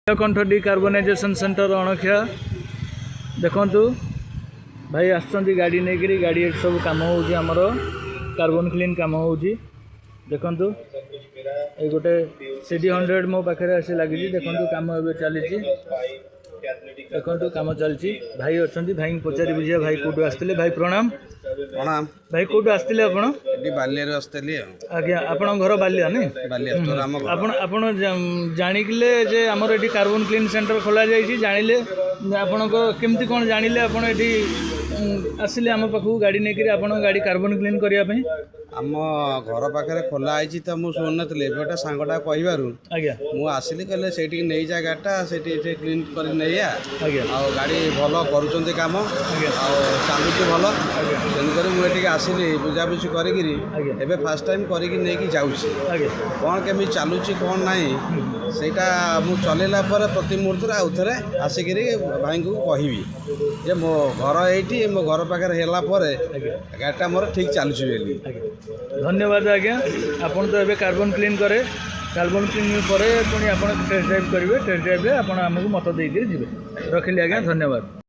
कंठ decarbonisation centre Ankhiya देखु भाई आसुँच गाड़ी नहीं गाड़ी सब कम होमर कार्बन क्लीन कम हो देखु ये गोटे CD100 मो पाखे आसी लगी देखु कम चली देखु कम चलती भाई अच्छा भाई पचारि बुझे भाई कौटू आसते भाई प्रणाम प्रणाम भाई कौटू आसते आज्ञा आपण घर बालिया नहीं आपण जानिले जे आमर ये कार्बन क्लीन सेंटर खोल जानिले आपण केमती कौन जानिले आपण ये आसिले आम पाखु गाड़ी नहीं आपण गाड़ी कार्बन क्लीन करने आम घर पाखे खोलाई तो मुझे शुणु नी गोटे सांगटा कहू आज्ञा मुझे कहले से नहीं जा गाड़ीटा से क्लीन कर नहीं आज्ञा गाड़ी भल कर कम चलुच भल तेणुक मुझे आसली बुझाबुझी कर फास्ट टाइम करके जाऊँगी कौन केमी चलुची कौन ना सेटा मु चलैला प्रति मुहूर्त आउ थे आसिक भाई को कहबी जे मो घर ये मो घर पाखे गाड़ीटा मोर ठीक चलुची। धन्यवाद आज्ञा आपन तो ये कार्बन क्लीन करे कार्बन क्लीन पर पुणी आप टेस्ट ड्राइव करेंगे टेस्ट ड्राइव आमको मत देकर जी रखिली आज्ञा धन्यवाद।